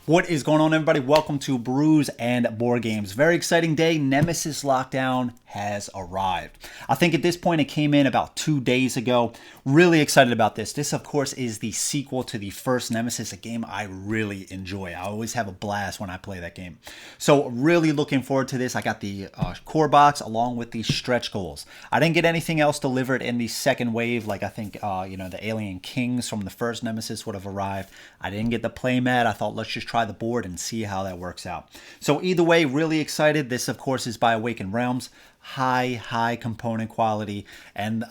What is going on, everybody? Welcome to Brews and Board Games. Very exciting day. Nemesis Lockdown has arrived. I think at this point it came in about 2 days ago. Really excited about this. This, of course, is the sequel to the first Nemesis, a game I really enjoy. I always have a blast when I play that game. So really looking forward to this. I got the core box along with the stretch goals. I didn't get anything else delivered in the second wave. Like I think, the Alien Kings from the first Nemesis would have arrived. I didn't get the playmat. I thought let's just try the board and see how that works out. So either way, really excited. This, of course, is by Awakened Realms. High component quality. And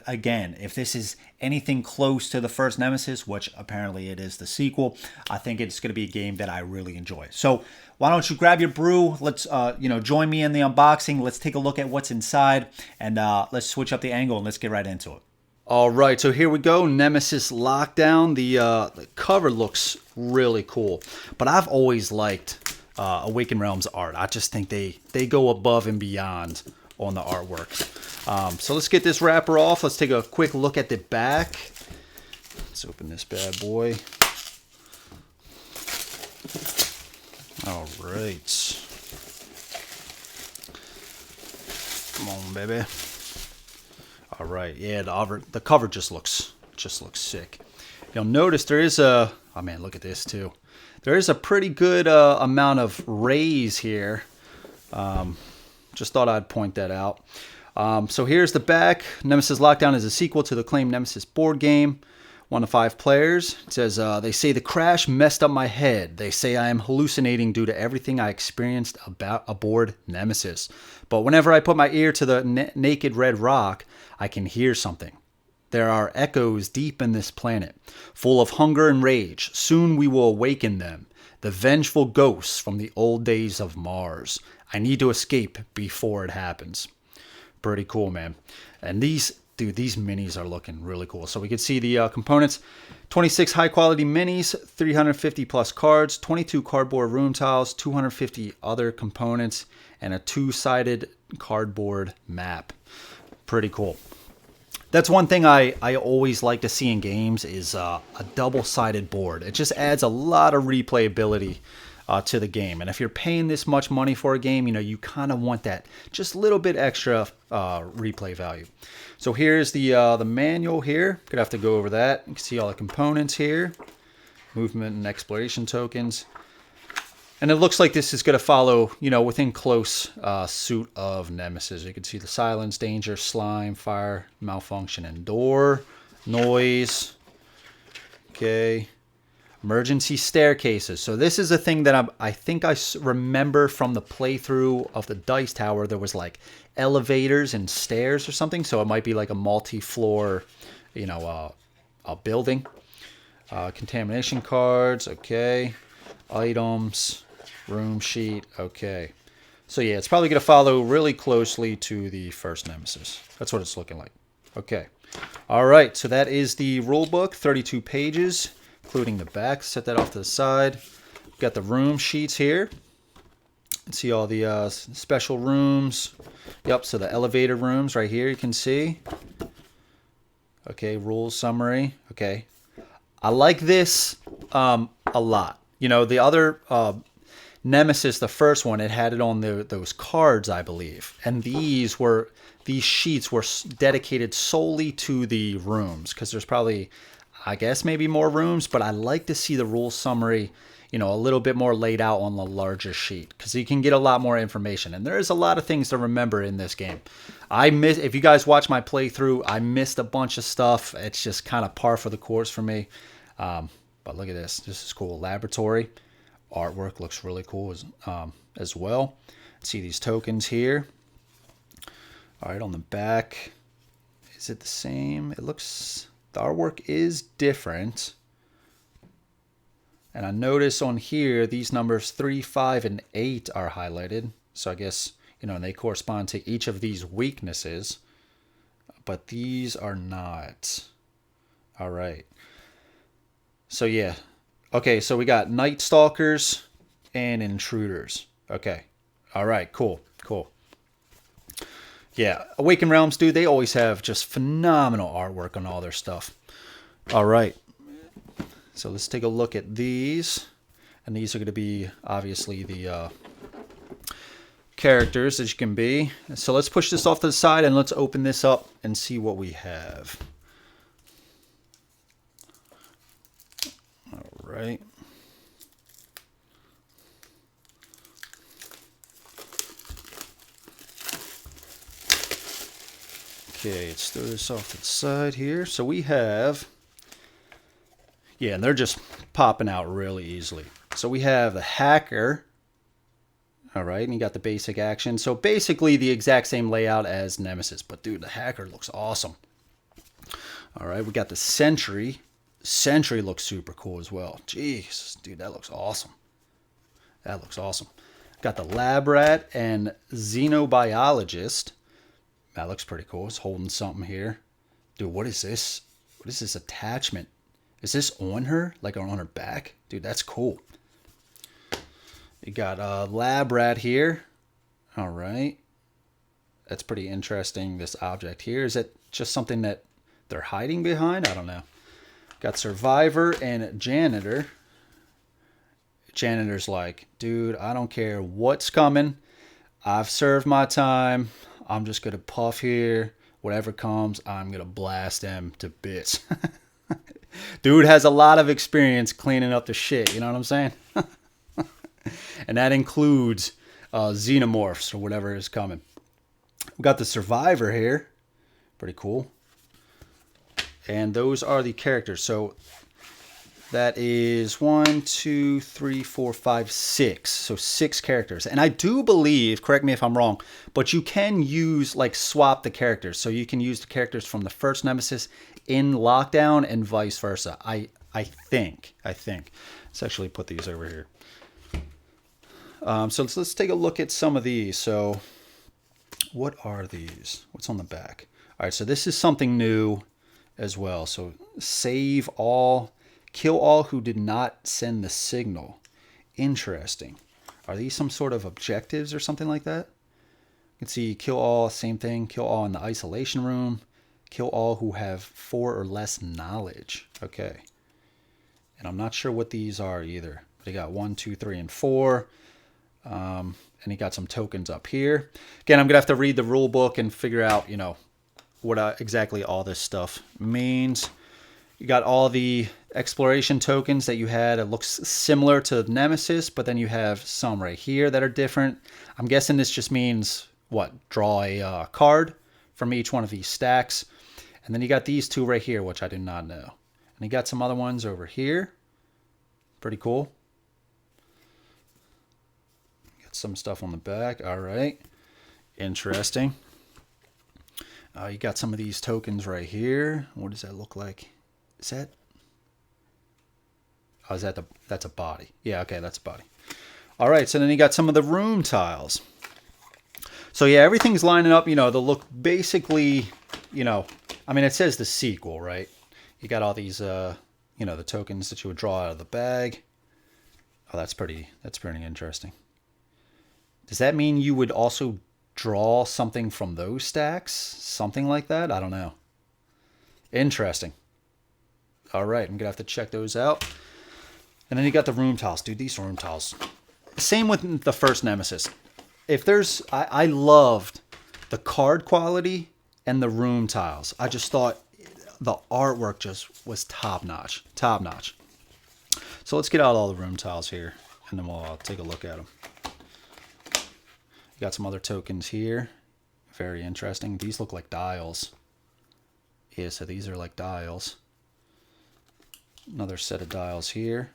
again, if this is anything close to the first Nemesis, which apparently it is the sequel, I think it's going to be a game that I really enjoy. So why don't you grab your brew? Let's join me in the unboxing. Let's take a look at what's inside, and let's switch up the angle and let's get right into it. All right, so here we go, Nemesis Lockdown. The cover looks really cool, but I've always liked Awakened Realms art. I just think they go above and beyond on the artwork. So let's get this wrapper off. Let's take a quick look at the back. Let's open this bad boy. All right. Come on, baby. All right, yeah, the cover just looks sick. You'll notice there is a, oh man, look at this too. There is a pretty good amount of rays here. Just thought I'd point that out. So here's the back. Nemesis Lockdown is a sequel to the acclaimed Nemesis board game. 1 to 5 players. It says, they say the crash messed up my head. They say I am hallucinating due to everything I experienced aboard Nemesis. But whenever I put my ear to the naked red rock, I can hear something. There are echoes deep in this planet, full of hunger and rage. Soon we will awaken them, the vengeful ghosts from the old days of Mars. I need to escape before it happens. Pretty cool, man. And these minis are looking really cool. So we can see the components. 26 high-quality minis, 350 plus cards, 22 cardboard room tiles, 250 other components, and a 2-sided cardboard map. Pretty cool. That's one thing I always like to see in games is a double-sided board. It just adds a lot of replayability to the game. And if you're paying this much money for a game, you kind of want that just a little bit extra replay value. So here's the manual here. Gonna have to go over that. You can see all the components here, movement and exploration tokens. And it looks like this is going to follow, within close suit of Nemesis. You can see the silence, danger, slime, fire, malfunction, and door, noise. Okay. Emergency staircases. So this is a thing that I think I remember from the playthrough of the Dice Tower. There was like elevators and stairs or something. So it might be like a multi-floor, a building. Contamination cards. Okay. Items. Room sheet. Okay. So yeah, it's probably going to follow really closely to the first Nemesis. That's what it's looking like. Okay. All right. So that is the rule book. 32 pages, including the back. Set that off to the side. Got the room sheets here. See all the special rooms. Yep. So the elevator rooms right here, you can see. Okay. Rules summary. Okay. I like this a lot. The other Nemesis, the first one, it had it on those cards, I believe. And these sheets were dedicated solely to the rooms, because there's probably, I guess, maybe more rooms, but I like to see the rule summary, a little bit more laid out on the larger sheet, because you can get a lot more information. And there is a lot of things to remember in this game. If you guys watch my playthrough, I missed a bunch of stuff. It's just kind of par for the course for me. But look at this. This is cool. Laboratory. Artwork looks really cool as well. See these tokens here. All right, on the back. Is it the same? It looks... The artwork is different. And I notice on here, these numbers 3, 5, and 8 are highlighted. So I guess, and they correspond to each of these weaknesses. But these are not. All right. So yeah. Okay, so we got Night Stalkers and Intruders. Okay. All right, cool. Yeah, Awakened Realms, dude, they always have just phenomenal artwork on all their stuff. All right. So let's take a look at these. And these are going to be obviously the characters as you can be. So let's push this off to the side and let's open this up and see what we have. All right. Okay, let's throw this off to the side here. So we have, yeah, and they're just popping out really easily. So we have the hacker. All right, and you got the basic action. So basically the exact same layout as Nemesis, but dude, the hacker looks awesome. All right, we got the sentry. Sentry looks super cool as well. Jeez, dude, that looks awesome. That looks awesome. Got the lab rat and xenobiologist. That looks pretty cool. It's holding something here. Dude, what is this? What is this attachment? Is this on her? Like on her back? Dude, that's cool. You got a lab rat here. All right. That's pretty interesting, this object here. Is it just something that they're hiding behind? I don't know. Got survivor and janitor. Janitor's like, dude, I don't care what's coming. I've served my time. I'm just going to puff here. Whatever comes, I'm going to blast them to bits. Dude has a lot of experience cleaning up the shit. You know what I'm saying? And that includes xenomorphs or whatever is coming. We got the survivor here. Pretty cool. And those are the characters. So that is 1, 2, 3, 4, 5, 6. So 6 characters. And I do believe, correct me if I'm wrong, but you can use, like, swap the characters. So you can use the characters from the first Nemesis in Lockdown and vice versa. I think. Let's actually put these over here. So let's take a look at some of these. So what are these? What's on the back? All right, so this is something new as well. So save all, kill all who did not send the signal. Interesting. Are these some sort of objectives or something like that? You can see kill all, same thing. Kill all in the isolation room. Kill all who have 4 or less knowledge. Okay. And I'm not sure what these are either. They got 1, 2, 3, and 4. And he got some tokens up here. Again, I'm going to have to read the rule book and figure out, you know, what exactly all this stuff means. You got all the exploration tokens that you had. It looks similar to Nemesis, but then you have some right here that are different. I'm guessing this just means, what, draw a card from each one of these stacks. And then you got these 2 right here, which I do not know. And you got some other ones over here. Pretty cool. Got some stuff on the back. All right. Interesting. You got some of these tokens right here. What does that look like? Is that... Oh, is that the... That's a body. Yeah, okay, that's a body. All right, so then you got some of the room tiles. So yeah, everything's lining up. You know, they look basically, you know... I mean, it says the sequel, right? You got all these, you know, the tokens that you would draw out of the bag. Oh, that's pretty interesting. Does that mean you would also draw something from those stacks? Something like that? I don't know. Interesting. All right, I'm going to have to check those out. And then you got the room tiles. Dude, these room tiles. Same with the first Nemesis. If there's... I loved the card quality and the room tiles. I just thought the artwork just was top-notch. Top-notch. So let's get out all the room tiles here, and then we'll take a look at them. You got some other tokens here. Very interesting. These look like dials. Yeah, so these are like dials. Another set of dials here.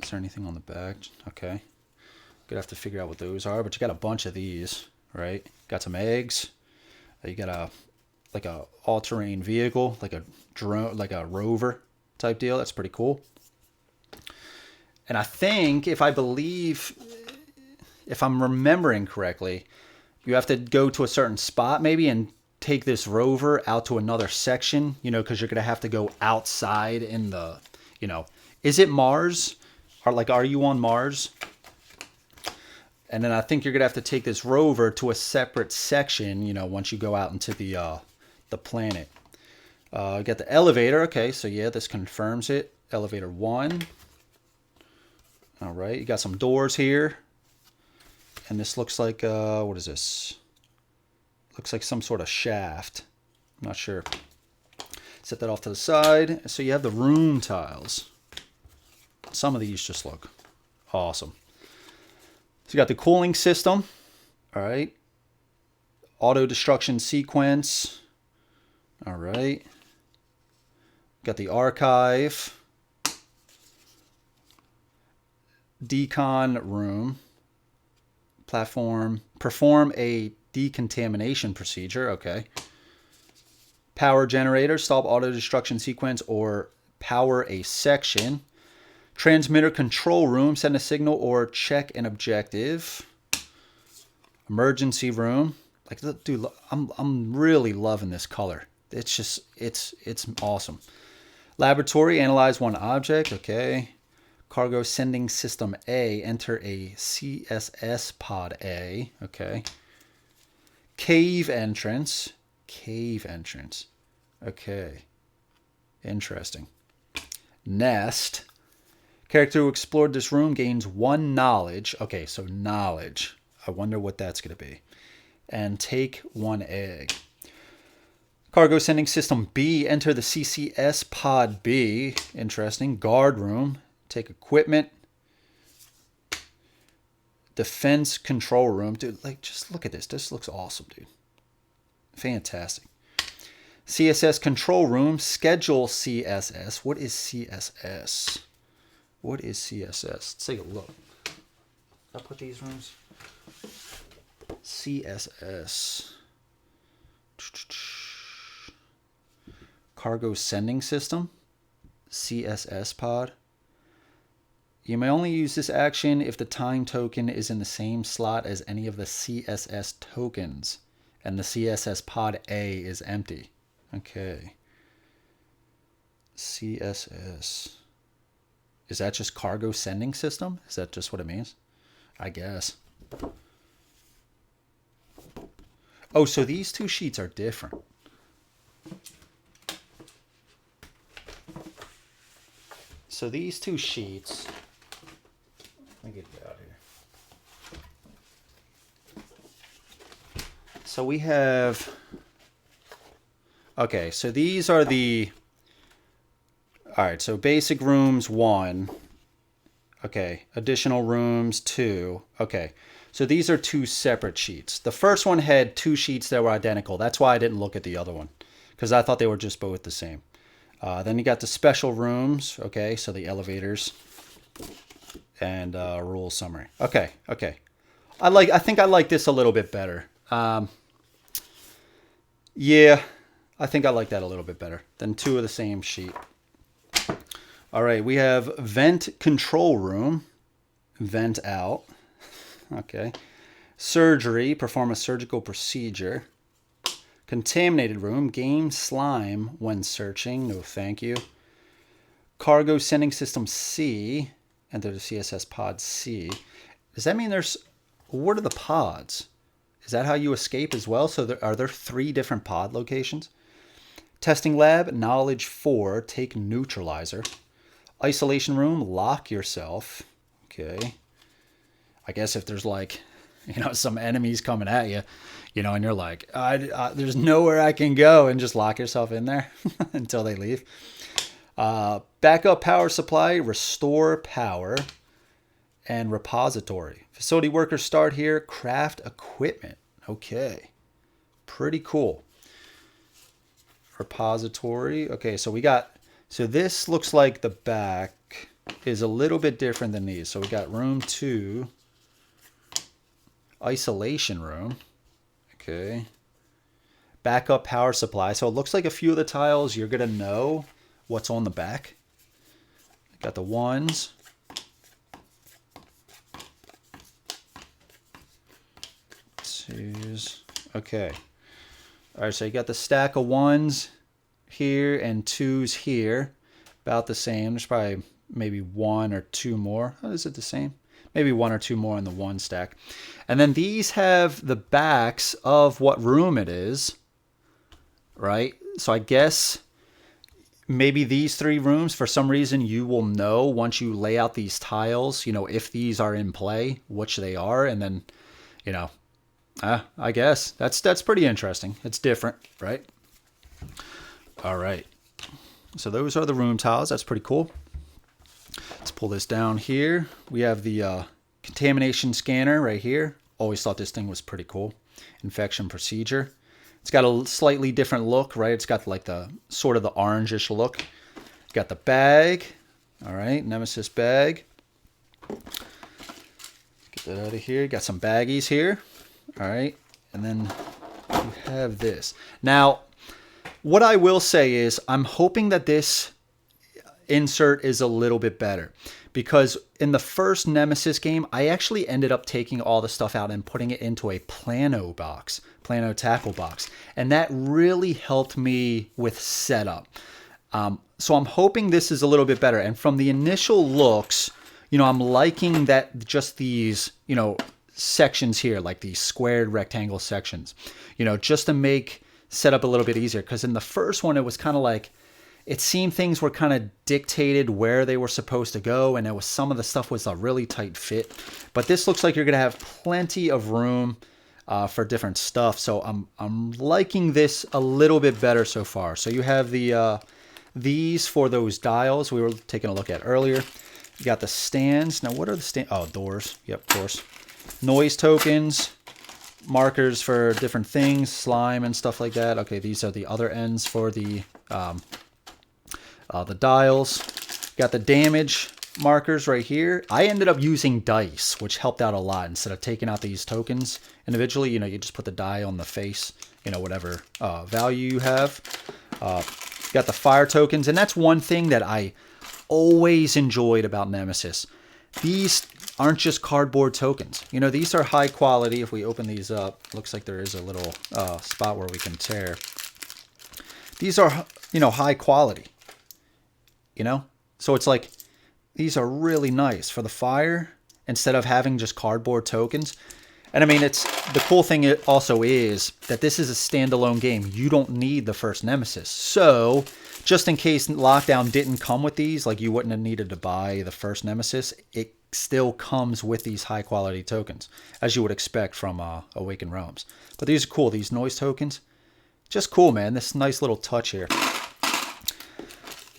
Is there anything on the back? Okay. Gonna have to figure out what those are, but you got a bunch of these, right? Got some eggs. You got a like a all-terrain vehicle, like a drone, like a rover type deal. That's pretty cool. And I think, if I'm remembering correctly, you have to go to a certain spot maybe and take this rover out to another section, you know, because you're going to have to go outside in the, you know, is it Mars? Are you on Mars? And then I think you're going to have to take this rover to a separate section, you know, once you go out into the planet. You got the elevator. Okay, so yeah, this confirms it. Elevator 1. All right, you got some doors here. And this looks like, what is this? Looks like some sort of shaft. I'm not sure. Set that off to the side. So you have the room tiles. Some of these just look awesome. So you got the cooling system. All right. Auto destruction sequence. All right. Got the archive. Decon room. Platform. Perform a decontamination procedure. Okay. Power generator. Stop auto destruction sequence or power a section. Transmitter control room. Send a signal or check an objective. Emergency room. Like, dude, I'm really loving this color. It's just, it's awesome. Laboratory. Analyze one object. Okay. Cargo sending system A. Enter a CSS pod A. Okay. Cave entrance. Cave entrance. Okay. Interesting. Nest. Character who explored this room gains 1 knowledge. Okay, so knowledge. I wonder what that's going to be. And take 1 egg. Cargo sending system B. Enter the CCS pod B. Interesting. Guard room. Take equipment. Defense control room. Dude, like, just look at this. This looks awesome, dude. Fantastic. CSS control room. Schedule CSS. What is CSS? What is CSS? Let's take a look. I'll put these rooms. CSS. Cargo sending system. CSS pod. You may only use this action if the time token is in the same slot as any of the CSS tokens and the CSS pod A is empty. Okay. CSS. Is that just cargo sending system? Is that just what it means? I guess. Oh, so these two sheets are different. So these two sheets... Let me get you out here. So we have... Okay, so these are the... All right, so basic rooms 1. Okay, additional rooms 2. Okay, so these are 2 separate sheets. The first one had 2 sheets that were identical. That's why I didn't look at the other one, because I thought they were just both the same. Then you got the special rooms. Okay, so the elevators and rule summary. Okay, okay. I think I like this a little bit better. Yeah, I think I like that a little bit better than 2 of the same sheet. All right, we have vent control room, vent out. Okay. Surgery, perform a surgical procedure. Contaminated room, game slime when searching. No, thank you. Cargo sending system C, enter the CSS pod C. Does that mean there's, what are the pods? Is that how you escape as well? So are there 3 different pod locations? Testing lab, knowledge 4, take neutralizer. Isolation room, lock yourself. Okay. I guess if there's like, some enemies coming at you, and you're like, there's nowhere I can go, and just lock yourself in there until they leave. Backup power supply, restore power, and repository. Facility workers start here, craft equipment. Okay. Pretty cool. Repository. Okay, so so this looks like the back is a little bit different than these. So we got room 2, isolation room. Okay. Backup power supply. So it looks like a few of the tiles you're going to know what's on the back. Got the 1s. Okay. All right, so you got the stack of 1s here and 2s here. About the same. There's probably maybe 1 or 2 more. Oh, is it the same? Maybe 1 or 2 more in the 1 stack. And then these have the backs of what room it is. Right? So I guess maybe these 3 rooms, for some reason, you will know once you lay out these tiles, you know, if these are in play, which they are, and then, you know, I guess that's pretty interesting. It's different, right? All right. So those are the room tiles. That's pretty cool. Let's pull this down here. We have the contamination scanner right here. Always thought this thing was pretty cool. Infection procedure. It's got a slightly different look, right? It's got like the sort of the orangish look. Got the bag. All right, Nemesis bag. Get that out of here. Got some baggies here. All right, and then you have this. Now, what I will say is I'm hoping that this insert is a little bit better, because in the first Nemesis game, I actually ended up taking all the stuff out and putting it into a plano tackle box, and that really helped me with setup. So I'm hoping this is a little bit better, and from the initial looks, you know, I'm liking that just these, you know, sections here, like these squared rectangle sections, you know, just to make setup a little bit easier, because in the first one, it was kind of like, it seemed things were kind of dictated where they were supposed to go, and it was some of the stuff was a really tight fit. But this looks like you're going to have plenty of room for different stuff. So I'm liking this a little bit better so far. So you have the these for those dials we were taking a look at earlier. You got the stands. Now, what are the stands? Oh, doors. Yep, of course. Noise tokens, markers for different things, slime and stuff like that. Okay, these are the other ends for the dials. Got the damage markers right here. I ended up using dice, which helped out a lot. Instead of taking out these tokens individually, you know, you just put the die on the face, you know, whatever value you have. Got the fire tokens, and that's one thing that I always enjoyed about Nemesis. These aren't just cardboard tokens. You know, these are high quality. If we open these up, looks like there is a little spot where we can tear. These are, you know, high quality. You know, so it's like these are really nice for the fire instead of having just cardboard tokens. And I mean, it's the cool thing it also is that this is a standalone game. You don't need the first Nemesis. So just in case Lockdown didn't come with these, like you wouldn't have needed to buy the first Nemesis, it still comes with these high quality tokens, as you would expect from Awakened Realms. But these are cool. These noise tokens, just cool, man. This nice little touch here.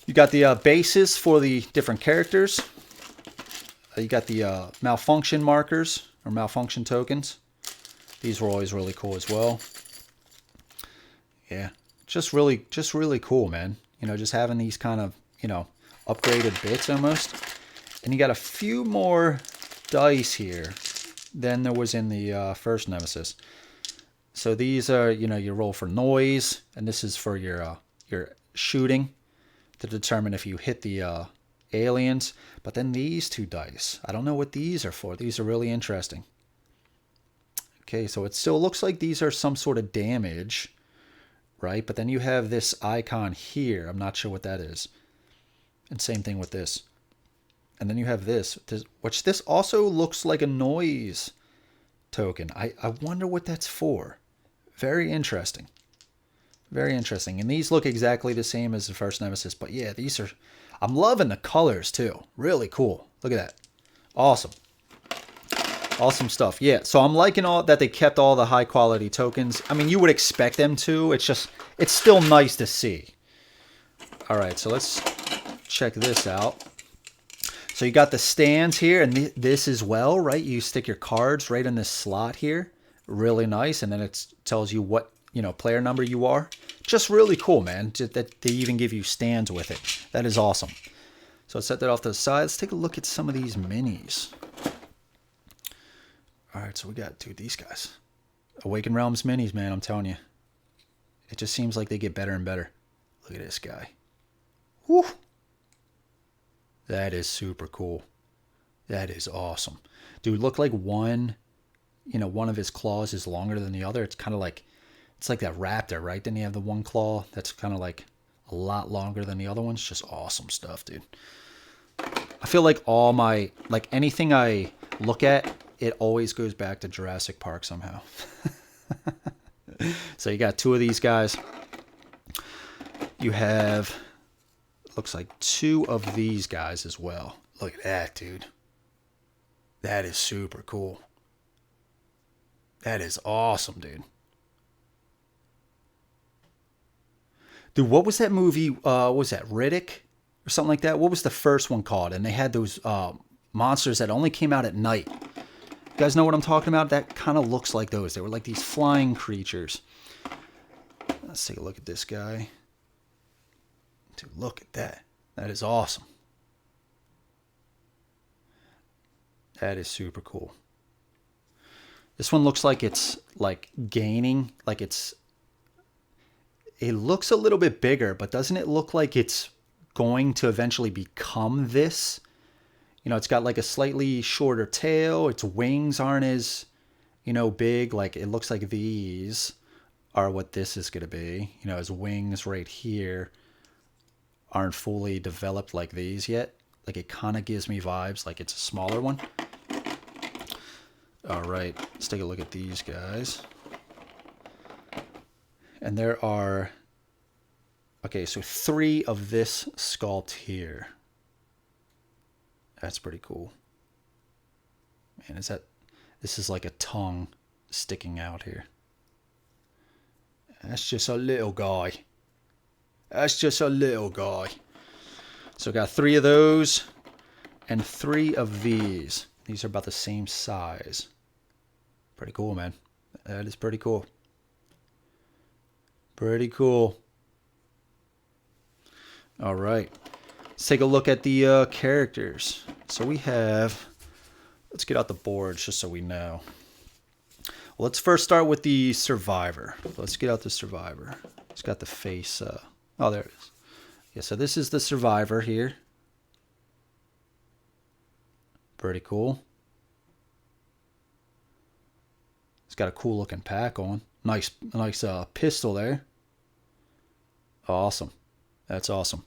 You got the bases for the different characters. You got the malfunction markers or malfunction tokens. These were always really cool as well. Yeah, just really cool, man. You know, just having these kind of, you know, upgraded bits almost. And you got a few more dice here than there was in the first Nemesis. So these are, you know, you roll for noise, and this is for your shooting, to determine if you hit the aliens. But then these 2 dice, I don't know what these are for. These are really interesting. Okay, so it still looks like these are some sort of damage, right? But then you have this icon here. I'm not sure what that is. And same thing with this. And then you have this, which this also looks like a noise token. I wonder what that's for. Very interesting. Very interesting. And these look exactly the same as the first Nemesis. But yeah, these are... I'm loving the colors too. Really cool. Look at that. Awesome. Awesome stuff. Yeah, so I'm liking all that they kept all the high quality tokens. I mean, you would expect them to. It's just... it's still nice to see. All right, so let's check this out. So you got the stands here, and this as well, right? You stick your cards right in this slot here. Really nice. And then it tells you what, you know, player number you are. Just really cool, man. That they even give you stands with it. That is awesome. So let's set that off to the side. Let's take a look at some of these minis. All right, so we got, dude, these guys. Awakened Realms minis, man, I'm telling you. It just seems like they get better and better. Look at this guy. Woo! That is super cool. That is awesome. Dude, look like one, you know, one of his claws is longer than the other. It's kind of like, it's like that raptor, right? Then you have the one claw that's kind of like a lot longer than the other ones. Just awesome stuff, dude. I feel like all my, like anything I look at, it always goes back to Jurassic Park somehow. So you got 2 of these guys. You have looks like 2 of these guys as well. Look at that, dude. That is super cool. That is awesome, dude. Dude, what was that movie? What was that, Riddick or something like that? What was the first one called? And they had those monsters that only came out at night. You guys know what I'm talking about? That kind of looks like those. They were like these flying creatures. Let's take a look at this guy. Dude, look at that. That is awesome. That is super cool. This one looks like it's like gaining, like it looks a little bit bigger, but doesn't it look like it's going to eventually become this? You know, it's got like a slightly shorter tail. Its wings aren't as, big. Like it looks like these are what this is going to be. You know, his wings right here aren't fully developed like these yet. Like it kind of gives me vibes like it's a smaller one. All right, let's take a look at these guys. And there are, okay, so 3 of this sculpt here. That's pretty cool. Man, this is like a tongue sticking out here. That's just a little guy. That's just a little guy. So got 3 of those and 3 of these. These are about the same size. Pretty cool, man. That is pretty cool. Pretty cool. All right. Let's take a look at the characters. So we have, let's get out the boards just so we know. Well, let's first start with the survivor. Let's get out the survivor. It's got the face. Oh, there it is. Yeah, so this is the survivor here. Pretty cool. It's got a cool looking pack on. Nice pistol there. Awesome. That's awesome.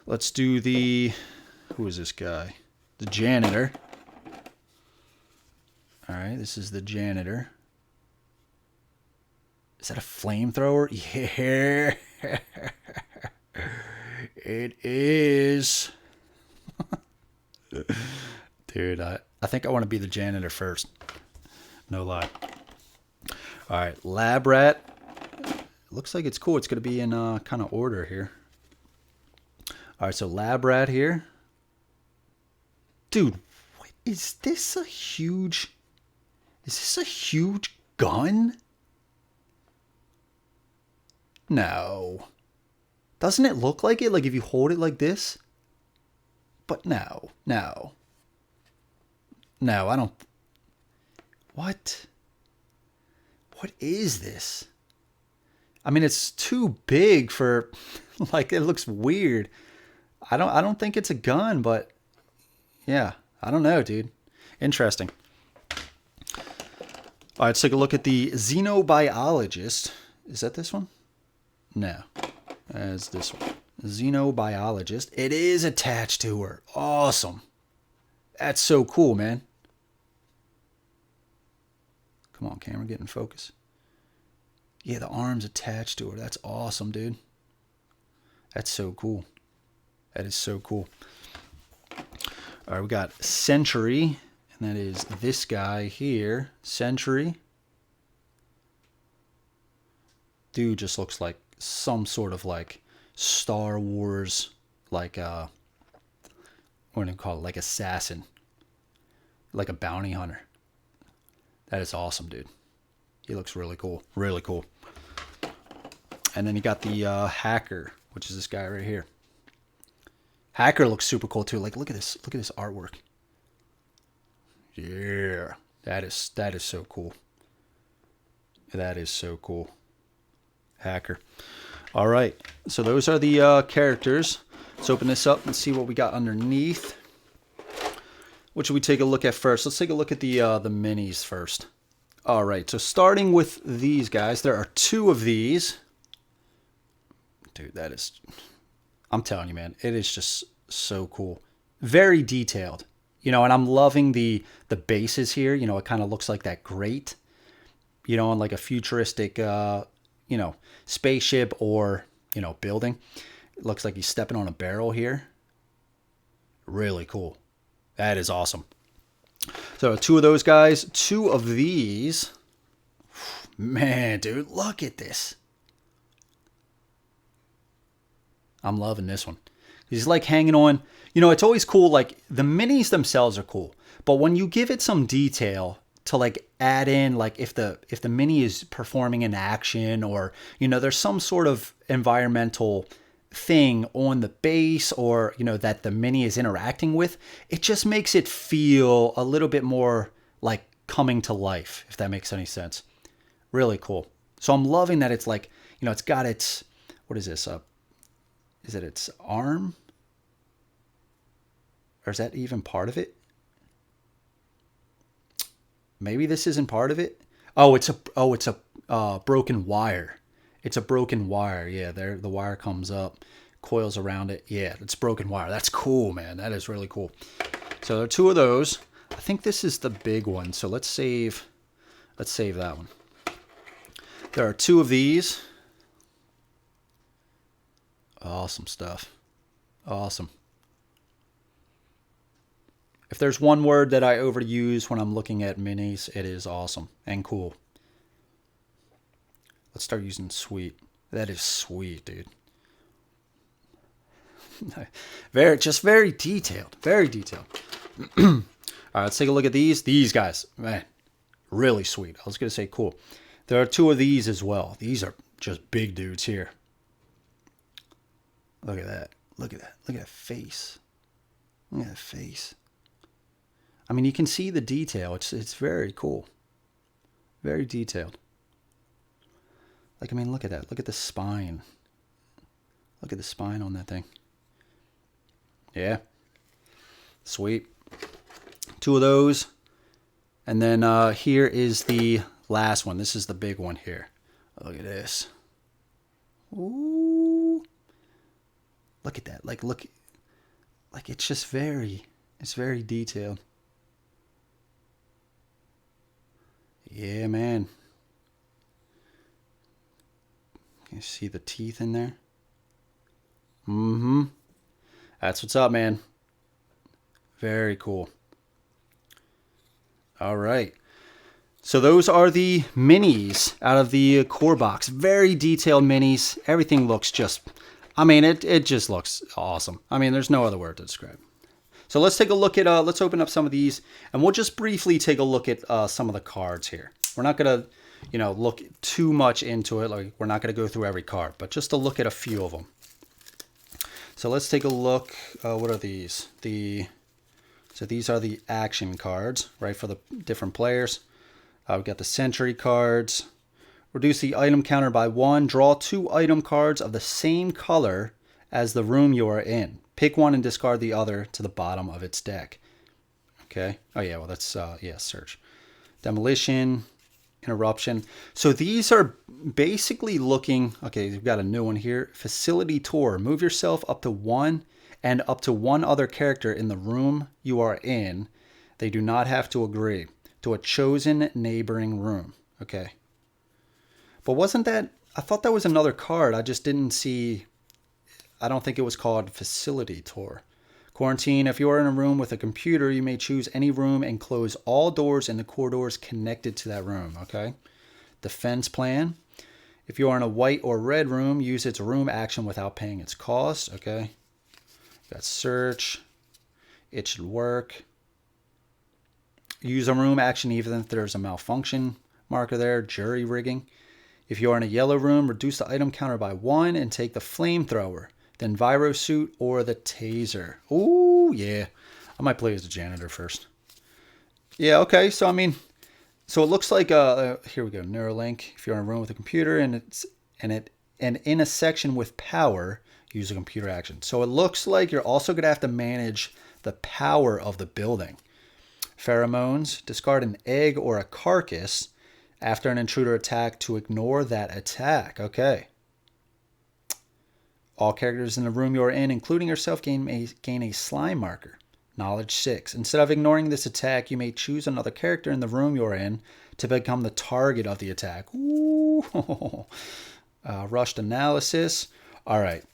Let's do the, who is this guy? The janitor. All right, this is the janitor. Is that a flamethrower? Yeah. It is. Dude, I think I want to be the janitor first. No lie. All right, lab rat. Looks like it's cool. It's going to be in kind of order here. All right, so lab rat here. Dude, what, is this a huge gun? No. Doesn't it look like it? Like if you hold it like this? But no. No, I don't. What? What is this? I mean, it's too big for, like, it looks weird. I don't think it's a gun, but yeah, I don't know, dude. Interesting. All right, let's take a look at the xenobiologist. Is that this one? No, that's this one. Xenobiologist. It is attached to her. Awesome. That's so cool, man. Come on, camera, get in focus. Yeah, the arm's attached to her. That's awesome, dude. That's so cool. That is so cool. All right, we got Sentry, and that is this guy here. Sentry. Dude just looks like some sort of like Star Wars, like what do you call it? Like assassin, like a bounty hunter. That is awesome, dude. He looks really cool. Really cool. And then you got the hacker, which is this guy right here. Hacker looks super cool too. Like, look at this. Look at this artwork. Yeah. That is so cool. That is so cool. Hacker. All right. So those are the characters. Let's open this up and see what we got underneath. What should we take a look at first? Let's take a look at the minis first. All right, so starting with these guys, there are 2 of these. Dude, that is, I'm telling you, man, it is just so cool. Very detailed, and I'm loving the bases here. It kind of looks like that grate, on like a futuristic, spaceship or, building. It looks like he's stepping on a barrel here. Really cool. That is awesome. So 2 of those guys. 2 of these. Man, dude, look at this. I'm loving this one. He's like hanging on. You know, it's always cool. Like the minis themselves are cool, but when you give it some detail to like add in, like if the mini is performing an action, or you know, there's some sort of environmental thing on the base, or you know, that the mini is interacting with, it just makes it feel a little bit more like coming to life, if that makes any sense. Really cool. So I'm loving that it's like, you know, it's got its, what is this? Is it its arm? Or is that even part of it? Maybe this isn't part of it. Oh, it's a broken wire. It's a broken wire. Yeah, there the wire comes up, coils around it. Yeah, it's broken wire. That's cool, man. That is really cool. So there are 2 of those. I think this is the big one. So let's save that one. There are 2 of these. Awesome stuff. Awesome. If there's one word that I overuse when I'm looking at minis, it is awesome and cool. Let's start using sweet. That is sweet, dude. Very detailed. Very detailed. All right, let's take a look at these. These guys, man, really sweet. I was going to say cool. There are 2 of these as well. These are just big dudes here. Look at that. Look at that. Look at that face. Look at that face. I mean, you can see the detail. It's very cool. Very detailed. Like, I mean, look at that. Look at the spine. Look at the spine on that thing. Yeah. Sweet. 2 of those. And then here is the last one. This is the big one here. Look at this. Ooh. Look at that. Like, look. Like, it's just very detailed. Yeah, man. Can you see the teeth in there? Mm-hmm. That's what's up, man. Very cool. All right. So those are the minis out of the core box. Very detailed minis. Everything looks just, I mean, it just looks awesome. I mean, there's no other word to describe. So let's take a look at, let's open up some of these, and we'll just briefly take a look at some of the cards here. We're not going to, you know, look too much into it. Like, we're not going to go through every card, but just to look at a few of them. So let's take a look. What are these? So these are the action cards, right, for the different players. We've got the Sentry cards. Reduce the item counter by 1. Draw 2 item cards of the same color as the room you are in. Pick one and discard the other to the bottom of its deck. Okay. Oh, yeah. Well, that's, yeah, search. Demolition, interruption. So these are basically looking, okay, we've got a new one here. Facility tour. Move yourself up to 1 and up to 1 other character in the room you are in. They do not have to agree. To a chosen neighboring room. Okay. But wasn't that, I thought that was another card. I just didn't see, I don't think it was called Facility Tour. Quarantine. If you are in a room with a computer, you may choose any room and close all doors in the corridors connected to that room. Okay. Defense plan. If you are in a white or red room, use its room action without paying its cost. Okay. Got search. It should work. Use a room action even if there's a malfunction marker there. Jury rigging. If you are in a yellow room, reduce the item counter by 1 and take the flamethrower, then Viro suit or the taser. Ooh, yeah. I might play as the janitor first. Yeah, okay. So, I mean, so it looks like, here we go, Neuralink. If you're in a room with a computer and in a section with power, use a computer action. So it looks like you're also going to have to manage the power of the building. Pheromones. Discard an egg or a carcass after an intruder attack to ignore that attack. Okay. All characters in the room you are in, including yourself, gain a slime marker. Knowledge 6. Instead of ignoring this attack, you may choose another character in the room you are in to become the target of the attack. Ooh. Rushed analysis. All right.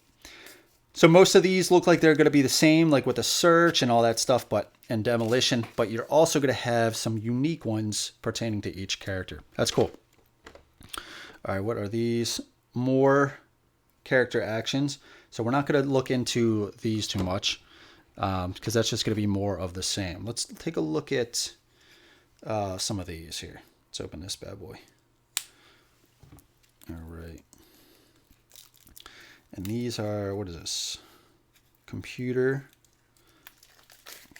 So most of these look like they're going to be the same, like with the search and all that stuff, and demolition, but you're also going to have some unique ones pertaining to each character. That's cool. All right, what are these? More character actions. So we're not going to look into these too much because that's just going to be more of the same. Let's take a look at some of these here. Let's open this bad boy. All right. And these are, what is this? Computer.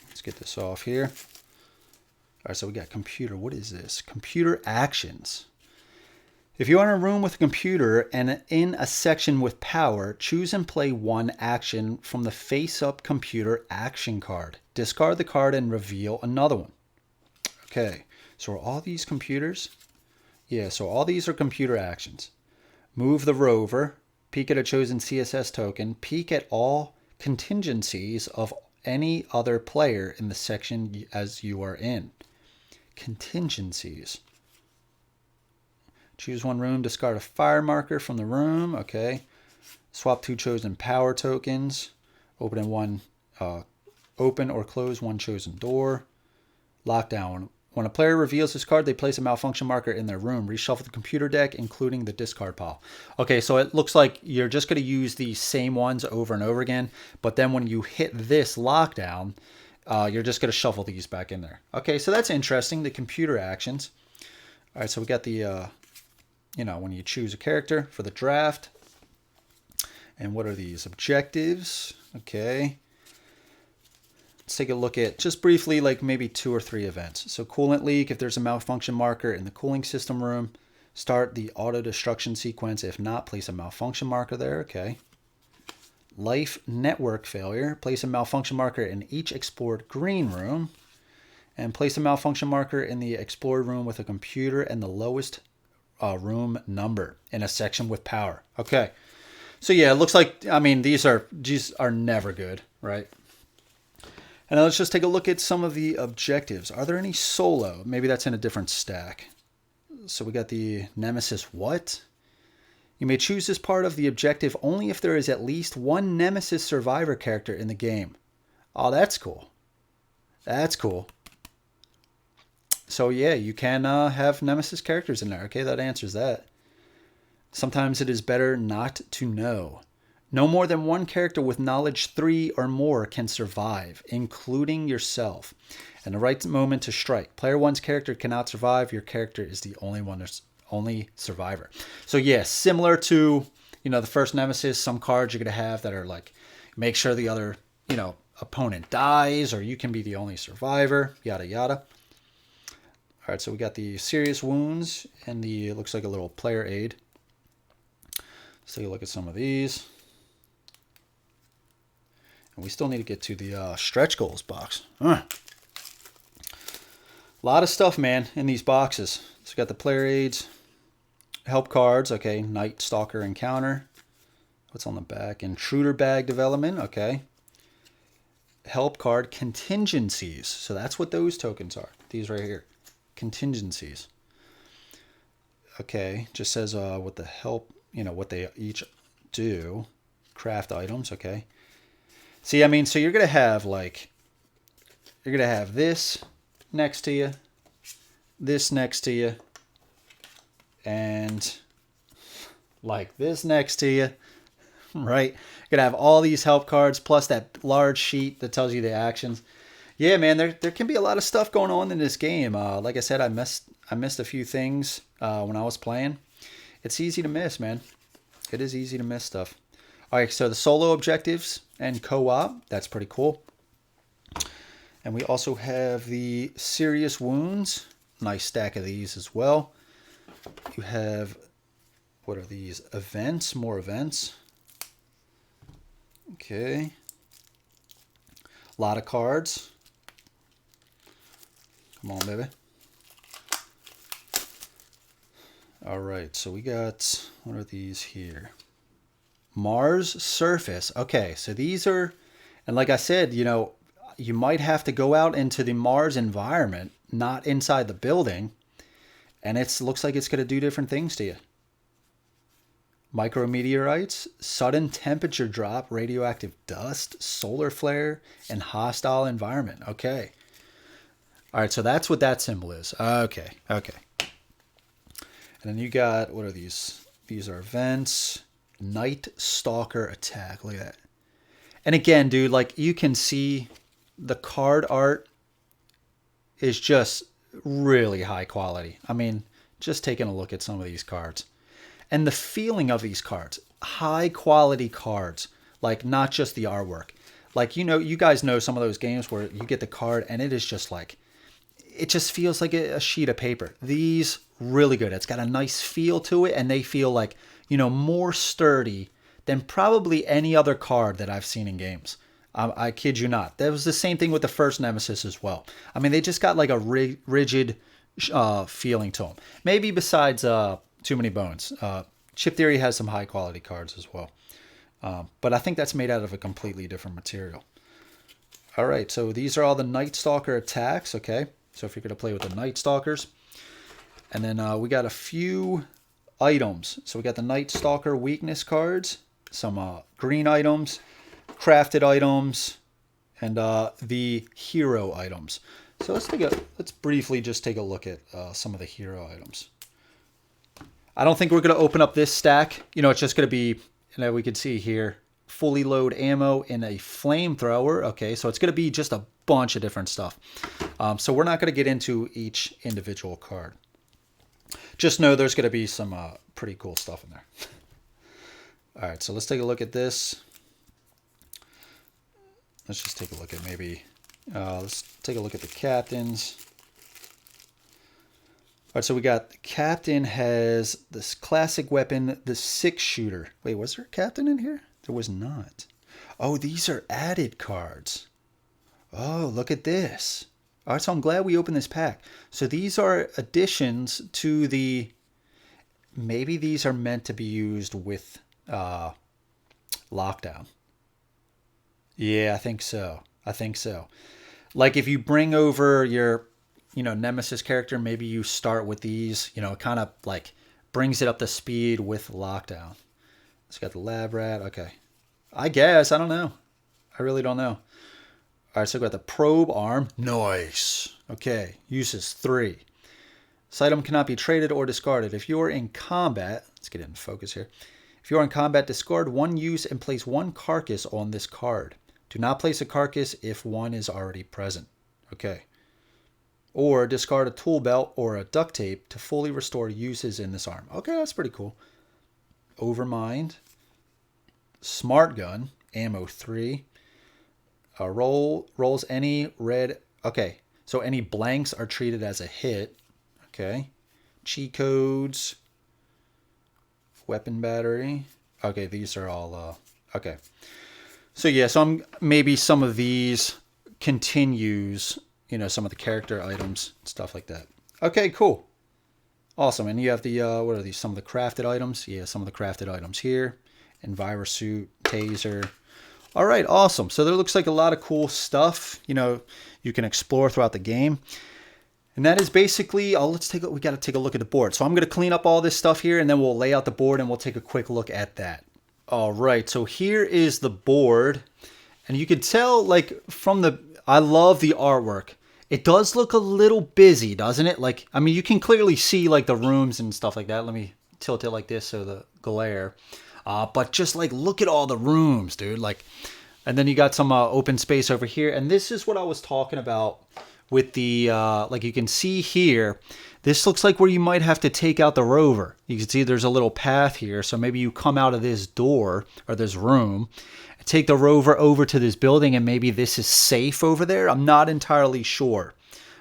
Let's get this off here. All right, so we got computer. What is this? Computer actions. If you're in a room with a computer and in a section with power, choose and play one action from the face-up computer action card. Discard the card and reveal another one. Okay, so are all these computers? Yeah, so all these are computer actions. Move the rover. Peek at a chosen CSS token. Peek at all contingencies of any other player in the section as you are in. Contingencies. Choose one room. Discard a fire marker from the room. Okay. Swap two chosen power tokens. Open or close one chosen door. Lockdown. When a player reveals this card, they place a malfunction marker in their room. Reshuffle the computer deck, including the discard pile. Okay, so it looks like you're just going to use these same ones over and over again. But then when you hit this lockdown, you're just going to shuffle these back in there. Okay, so that's interesting, the computer actions. All right, so we got the, when you choose a character for the draft. And what are these? Objectives. Okay. Let's take a look at, just briefly, like maybe 2 or 3 events. So coolant leak, if there's a malfunction marker in the cooling system room, start the auto destruction sequence. If not, place a malfunction marker there. Okay. Life network failure, place a malfunction marker in each explored green room, and place a malfunction marker in the explored room with a computer and the lowest room number in a section with power. Okay. So yeah, it looks like, these are never good, right? And now let's just take a look at some of the objectives. Are there any solo? Maybe that's in a different stack. So we got the Nemesis what? You may choose this part of the objective only if there is at least one Nemesis survivor character in the game. Oh, that's cool. That's cool. So yeah, you can have Nemesis characters in there. Okay, that answers that. Sometimes it is better not to know. No more than one character with knowledge 3 or more can survive, including yourself. And the right moment to strike. Player 1's character cannot survive. Your character is the only survivor. So yeah, similar to, the first Nemesis, some cards you're going to have that are like, make sure the other, opponent dies, or you can be the only survivor, yada, yada. All right, so we got the serious wounds and it looks like a little player aid. Let's take a look at some of these. And we still need to get to the stretch goals box. A lot of stuff, man, in these boxes. So we got the player aids, help cards. Okay, Night Stalker Encounter. What's on the back? Intruder bag development. Okay. Help card contingencies. So that's what those tokens are. These right here. Contingencies. Okay, just says what the help, what they each do. Craft items. Okay. See, so you're going to have this next to you, this next to you, and like this next to you, right? You're going to have all these help cards plus that large sheet that tells you the actions. Yeah, man, there can be a lot of stuff going on in this game. Like I said, I missed a few things when I was playing. It's easy to miss, man. It is easy to miss stuff. All right, so the solo objectives and co-op, that's pretty cool. And we also have the serious wounds. Nice stack of these as well. You have, what are these? Events, more events. Okay. A lot of cards. Come on, baby. All right, so we got, what are these here? Mars surface. Okay, so these are, and like I said, you might have to go out into the Mars environment, not inside the building, and it looks like it's going to do different things to you. micrometeorites, sudden temperature drop, radioactive dust, solar flare, and hostile environment. Okay. All right, so that's what that symbol is. Okay, okay. And then you got, what are these? These are events. Night Stalker attack. Look at that. And again, dude, like you can see the card art is just really high quality. I mean, just taking a look at some of these cards. And the feeling of these cards, high quality cards, like not just the artwork. Like, you know, you guys know some of those games where you get the card and it is just like, it just feels like a sheet of paper. These, really good. It's got a nice feel to it and they feel like, you know, more sturdy than probably any other card that I've seen in games. I kid you not. That was the same thing with the first Nemesis as well. I mean, they just got like a rigid feeling to them. Maybe besides Too Many Bones. Chip Theory has some high quality cards as well. But I think that's made out of a completely different material. All right, so these are all the Night Stalker attacks, okay? So if you're going to play with the Night Stalkers. And then we got a few items. So we got the Night Stalker weakness cards, some green items, crafted items, and the hero items. So let's briefly just take a look at some of the hero items. I don't think we're going to open up this stack. You know, it's just going to be, you know, we can see here, fully load ammo in a flamethrower. Okay, so it's going to be just a bunch of different stuff. So we're not going to get into each individual card. Just know there's going to be some pretty cool stuff in there. All right, so let's take a look at this. Let's just take a look at maybe, let's take a look at the captains. All right, so we got the captain has this classic weapon, the 6-shooter. Wait, was there a captain in here? There was not. Oh, these are added cards. Oh, look at this. All right, so I'm glad we opened this pack. So these are additions to the, maybe these are meant to be used with Lockdown. Yeah, I think so. I think so. Like if you bring over your, you know, Nemesis character, maybe you start with these, you know, it kind of like brings it up to speed with Lockdown. It's got the lab rat. Okay. I guess. I don't know. I really don't know. All right, so we got the probe arm. Nice. Okay. Uses 3. This item cannot be traded or discarded. If you're in combat, let's get it in focus here. If you're in combat, discard 1 use and place 1 carcass on this card. Do not place a carcass if 1 is already present. Okay. Or discard a tool belt or a duct tape to fully restore uses in this arm. Okay, that's pretty cool. Overmind. Smart gun. Ammo 3. Rolls any red. Okay, so any blanks are treated as a hit. Okay. Cheat codes. Weapon battery. Okay, these are all. Okay. So yeah, so maybe some of these continues, you know, some of the character items, stuff like that. Okay, cool. Awesome. And you have the, what are these? Some of the crafted items. Yeah, some of the crafted items here. Envirosuit, taser. All right, awesome. So there looks like a lot of cool stuff, you know, you can explore throughout the game. And that is basically, we got to take a look at the board. So I'm going to clean up all this stuff here and then we'll lay out the board and we'll take a quick look at that. All right, so here is the board. And you can tell, like, I love the artwork. It does look a little busy, doesn't it? Like, I mean, you can clearly see, like, the rooms and stuff like that. Let me tilt it like this so the glare. But just, like, look at all the rooms, dude. Like, and then you got some open space over here. And this is what I was talking about with the, like, you can see here. This looks like where you might have to take out the rover. You can see there's a little path here. So maybe you come out of this door or this room, take the rover over to this building, and maybe this is safe over there. I'm not entirely sure.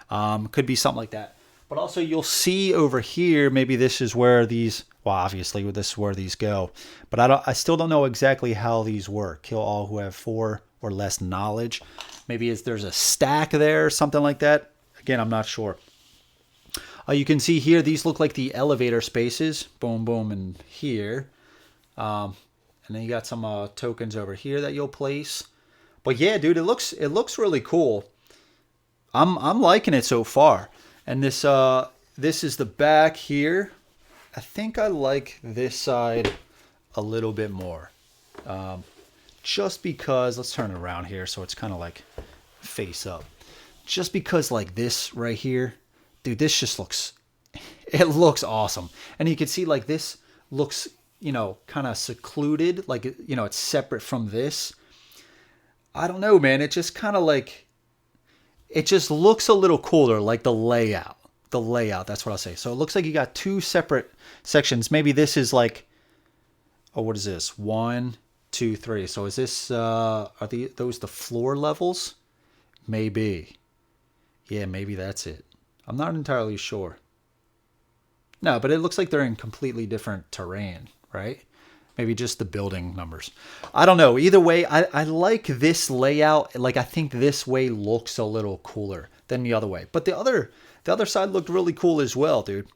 Could be something like that. But also you'll see over here, maybe this is where these, well, obviously this is where these go. But I still don't know exactly how these work. Kill all who have 4 or less knowledge. Maybe there's a stack there or something like that. Again, I'm not sure. You can see here, these look like the elevator spaces. Boom, boom, and here. And then you got some tokens over here that you'll place. But yeah, dude, it looks really cool. I'm liking it so far. And this is the back here. I think I like this side a little bit more. Just because, let's turn it around here so it's kind of like face up. Just because like this right here, dude, this just looks, it looks awesome. And you can see like this looks, you know, kind of secluded, like, you know, it's separate from this. I don't know, man. It just kind of like, it just looks a little cooler, like the layout. The layout, that's what I'll say. So it looks like you got two separate sections. Maybe this is like, oh, what is this? 1, 2, 3. So is this, are those the floor levels? Maybe. Yeah, maybe that's it. I'm not entirely sure. No, but it looks like they're in completely different terrain, right? Maybe just the building numbers. I don't know. Either way, I like this layout. Like, I think this way looks a little cooler than the other way. But the other side looked really cool as well, dude.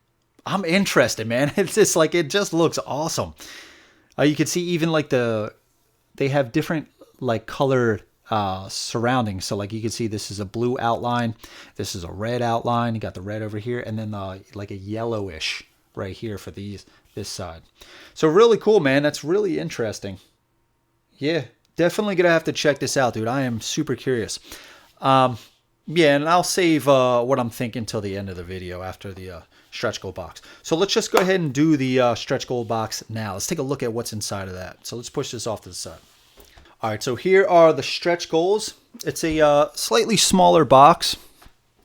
I'm interested, man. It's just like, it just looks awesome. You can see even like they have different like colored surroundings. So like you can see this is a blue outline. This is a red outline. You got the red over here. And then like a yellowish right here for this side. So really cool, man. That's really interesting. Yeah, definitely going to have to check this out, dude. I am super curious. Yeah, and I'll save what I'm thinking till the end of the video after the stretch goal box. So let's just go ahead and do the stretch goal box now. Let's take a look at what's inside of that. So let's push this off to the side. All right, so here are the stretch goals. It's a slightly smaller box.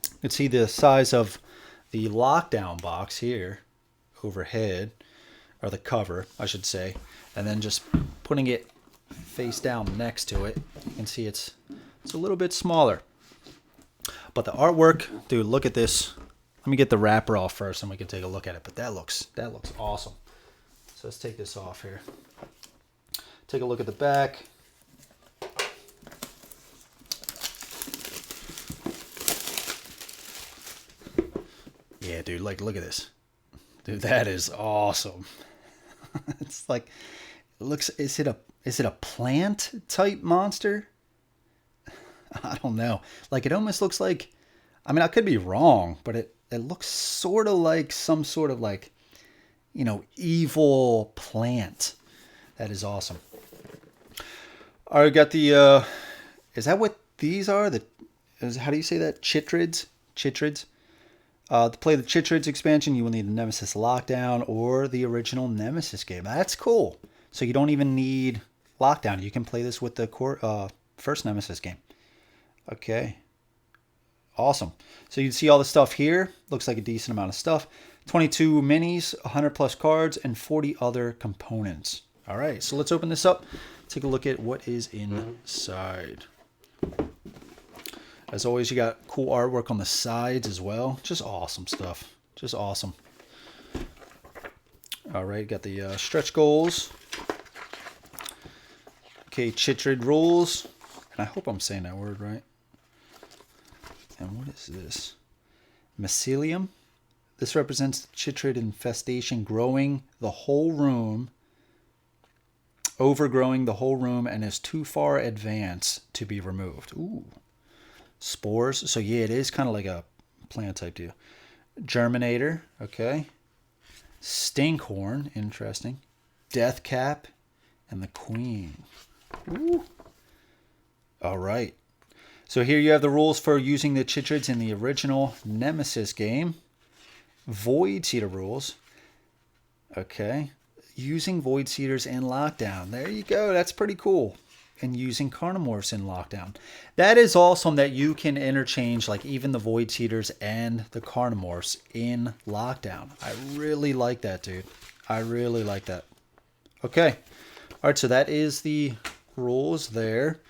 You can see the size of the lockdown box here overhead, or the cover, I should say. And then just putting it face down next to it, you can see it's a little bit smaller. But the artwork, dude, look at this. Let me get the wrapper off first and we can take a look at it. But that looks awesome. So let's take this off here. Take a look at the back. Yeah, dude, like, look at this. Dude, that is awesome. It's like, it looks, is it a plant type monster? I don't know. Like, it almost looks like, I mean, I could be wrong, but it looks sort of like some sort of like, you know, evil plant. That is awesome. All right, got the, is that what these are? How do you say that? Chitrids? Chitrids? To play the Chitrids expansion, you will need the Nemesis Lockdown or the original Nemesis game. That's cool. So you don't even need Lockdown. You can play this with the first Nemesis game. Okay. Awesome. So you can see all the stuff here. Looks like a decent amount of stuff. 22 minis, 100 plus cards, and 40 other components. All right, so let's open this up. Take a look at what is inside. As always, you got cool artwork on the sides as well. Just awesome stuff. Just awesome. All right, got the stretch goals. Okay, Chitrid rules. And I hope I'm saying that word right. And what is this? Mycelium. This represents the Chitrid infestation growing the whole room, overgrowing the whole room, and is too far advanced to be removed. Ooh. Spores. So yeah, it is kind of like a plant type deal. Germinator. Okay. Stinkhorn. Interesting. Death Cap. And the Queen. Ooh. All right. So here you have the rules for using the Chitrids in the original Nemesis game. Void Seeder rules. Okay. Using Void Seeders in Lockdown. There you go. That's pretty cool. And using Carnimorphs in Lockdown. That is awesome that you can interchange like even the Void Seeders and the Carnimorphs in Lockdown. I really like that, dude. I really like that. Okay. All right, so that is the rules there.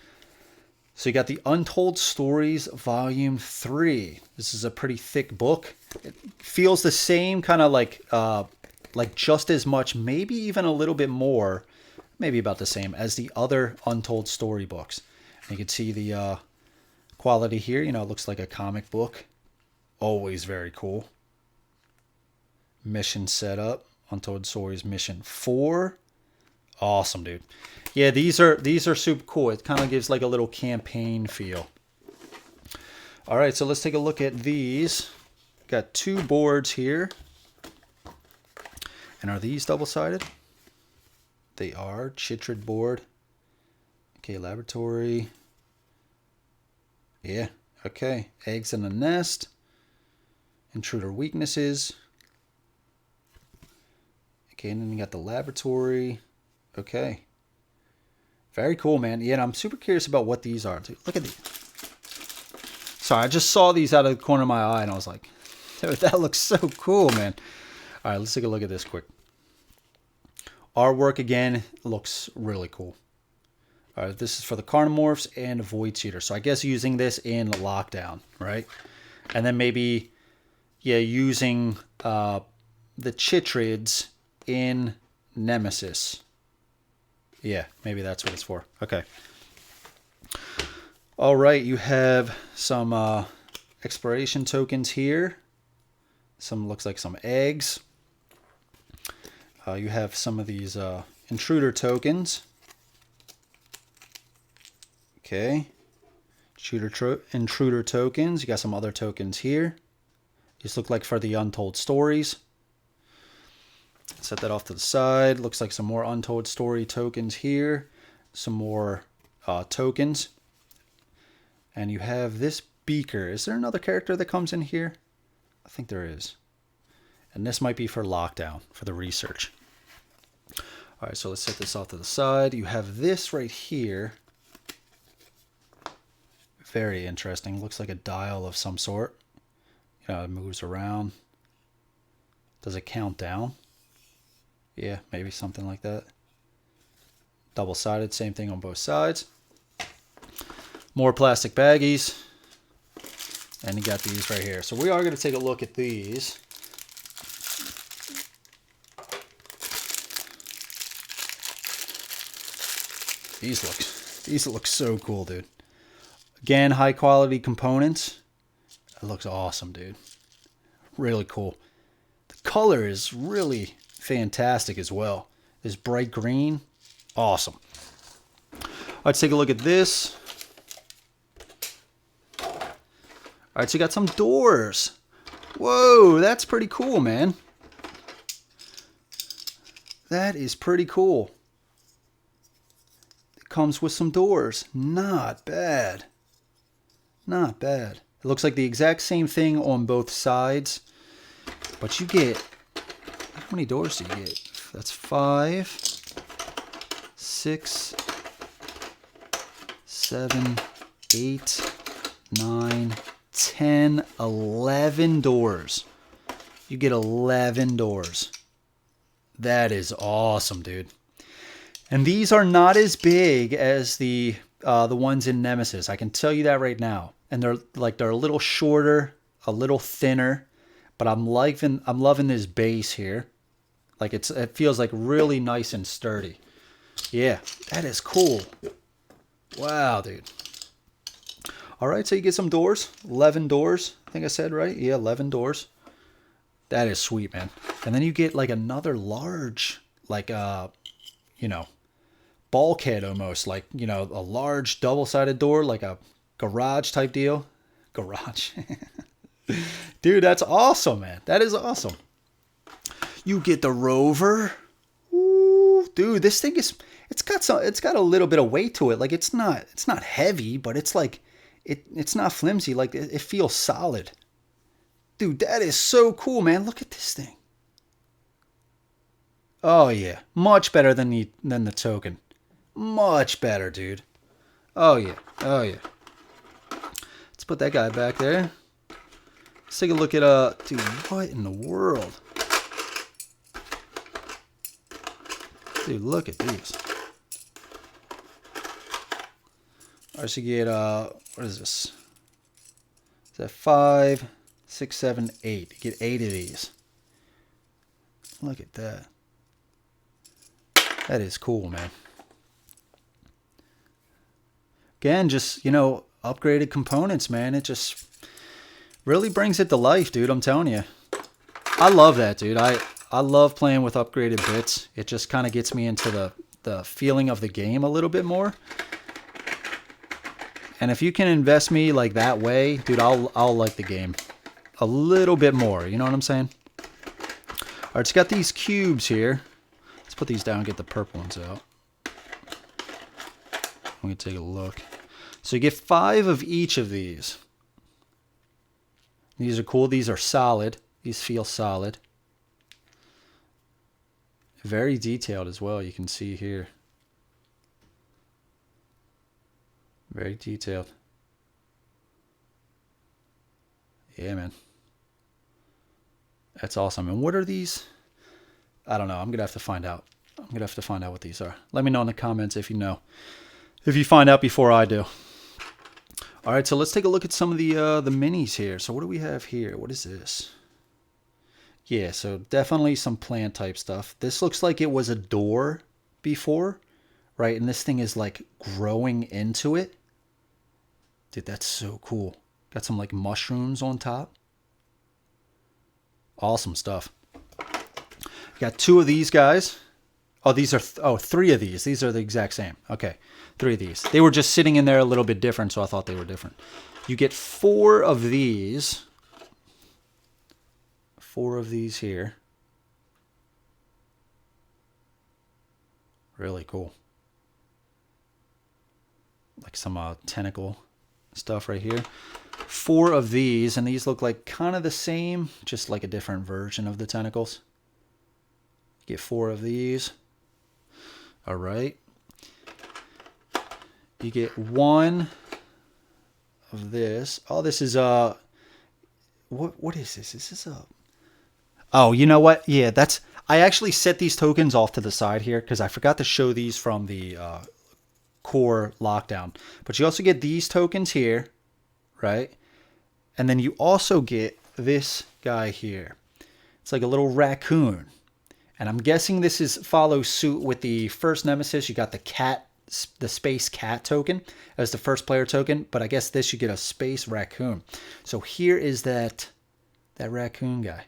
So you got the Untold Stories Volume 3. This is a pretty thick book. It feels the same, kind of like just as much, maybe even a little bit more, maybe about the same as the other Untold Story books. And you can see the quality here. You know, it looks like a comic book. Always very cool. Mission setup. Untold Stories Mission 4. Awesome, dude. Yeah, these are super cool. It kind of gives like a little campaign feel. All right, so let's take a look at these. Got 2 boards here. And are these double-sided? They are. Chytrid board. Okay, laboratory. Yeah, okay. Eggs in a nest. Intruder weaknesses. Okay, and then you got the laboratory. Okay. Very cool, man. Yeah, and I'm super curious about what these are. Dude, look at these. Sorry, I just saw these out of the corner of my eye, and I was like, dude, that looks so cool, man. All right, let's take a look at this quick. Artwork, again, looks really cool. All right, this is for the Carnomorphs and Void Cheater. So I guess using this in Lockdown, right? And then maybe, yeah, using the Chytrids in Nemesis. Yeah, maybe that's what it's for. Okay. All right, you have some exploration tokens here. Some looks like some eggs. You have some of these intruder tokens. Okay. Intruder tokens. You got some other tokens here. These look like for the Untold Stories. Set that off to the side. Looks like some more Untold Story tokens here. Some more tokens. And you have this beaker. Is there another character that comes in here? I think there is. And this might be for Lockdown, for the research. All right, so let's set this off to the side. You have this right here. Very interesting. Looks like a dial of some sort. You know, it moves around. Does it count down? Yeah, maybe something like that. Double-sided, same thing on both sides. More plastic baggies. And you got these right here. So we are going to take a look at these. These look so cool, dude. Again, high quality components. It looks awesome, dude. Really cool. The color is really fantastic as well. This bright green. Awesome. Let's take a look at this. All right, so you got some doors. Whoa, that's pretty cool, man. That is pretty cool. It comes with some doors. Not bad. Not bad. It looks like the exact same thing on both sides. But you get... How many doors do you get? That's 5, 6, 7, 8, 9, 10, 11 doors. You get 11 doors. That is awesome, dude. And these are not as big as the ones in Nemesis. I can tell you that right now. And they're a little shorter, a little thinner, but I'm loving this base here. Like it feels like really nice and sturdy. Yeah, that is cool. Wow, dude. All right, so you get some doors. 11 doors. I think I said right. Yeah, 11 doors. That is sweet, man. And then you get like another large, like you know, bulkhead almost, like, you know, a large double-sided door, like a garage type deal. Garage. Dude, that's awesome, man. That is awesome. You get the rover. Ooh, dude, this thing is, it's got a little bit of weight to it. Like it's not heavy, but it's like it's not flimsy. Like it feels solid. Dude, that is so cool, man. Look at this thing. Oh yeah, much better than the token. Much better, dude. Oh yeah. Oh yeah. Let's put that guy back there. Let's take a look at dude, what in the world? Dude, look at these. Alright, so you get what is this? Is that 5, 6, 7, 8? You get 8 of these. Look at that. That is cool, man. Again, just, you know, upgraded components, man. It just really brings it to life, dude. I'm telling you. I love that, dude. I love playing with upgraded bits. It just kind of gets me into the feeling of the game a little bit more. And if you can invest me like that way, dude, I'll like the game a little bit more. You know what I'm saying? All right, it's got these cubes here. Let's put these down and get the purple ones out. Let me take a look. So you get 5 of each of these. These are cool. These are solid. These feel solid. Very detailed as well, you can see here. Very detailed. Yeah, man. That's awesome. And what are these? I don't know. I'm going to have to find out. I'm going to have to find out what these are. Let me know in the comments if you know. If you find out before I do. All right, so let's take a look at some of the minis here. So what do we have here? What is this? Yeah, so definitely some plant type stuff. This looks like it was a door before, right? And this thing is like growing into it. Dude, that's so cool. Got some like mushrooms on top. Awesome stuff. Got 2 of these guys. Oh, these are 3 of these. These are the exact same. Okay, 3 of these. They were just sitting in there a little bit different, so I thought they were different. You get 4 of these. 4 of these here. Really cool. Like some tentacle stuff right here. 4 of these, and these look like kind of the same, just like a different version of the tentacles. Get 4 of these. All right. You get 1 of this. Oh, this is what is this? Is this a... Oh, you know what? Yeah, that's... I actually set these tokens off to the side here because I forgot to show these from the core lockdown. But you also get these tokens here, right? And then you also get this guy here. It's like a little raccoon. And I'm guessing this is follows suit with the first Nemesis. You got the cat, the space cat token as the first player token. But I guess this you get a space raccoon. So here is that raccoon guy.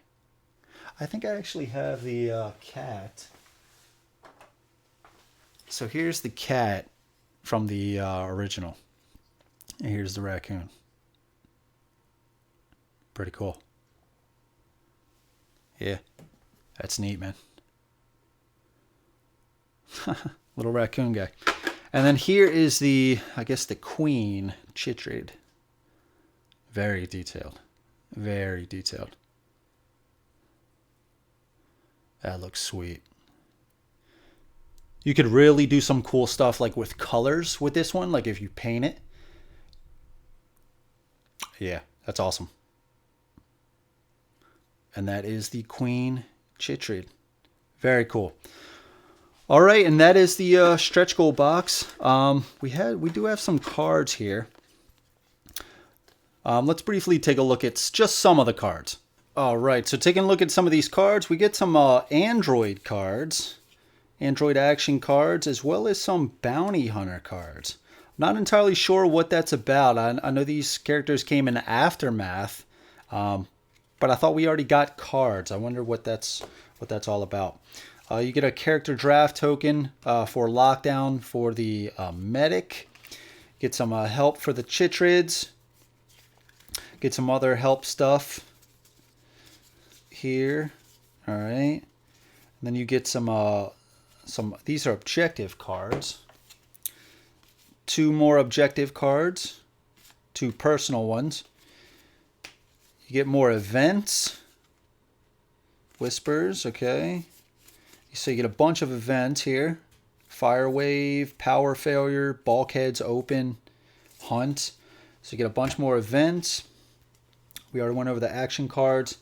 I think I actually have the cat. So here's the cat from the original. And here's the raccoon. Pretty cool. Yeah, that's neat, man. Little raccoon guy. And then here is the, I guess, the queen Chytrid. Very detailed. Very detailed. That looks sweet. You could really do some cool stuff like with colors with this one, like if you paint it. Yeah, that's awesome. And that is the Queen Chytrid. Very cool. All right, and that is the stretch goal box. We do have some cards here. Let's briefly take a look at just some of the cards. All right, so taking a look at some of these cards, we get some Android cards, Android action cards, as well as some bounty hunter cards. Not entirely sure what that's about. I know these characters came in Aftermath, but I thought we already got cards. I wonder what that's all about. You get a character draft token for Lockdown for the Medic. Get some help for the Chytrids. Get some other help stuff here. All right. And then you get some these are objective cards. 2 more objective cards. 2 personal ones. You get more events. Whispers, okay. So you get a bunch of events here. Fire Wave, Power Failure, Bulkheads Open, Hunt. So you get a bunch more events. We already went over the action cards.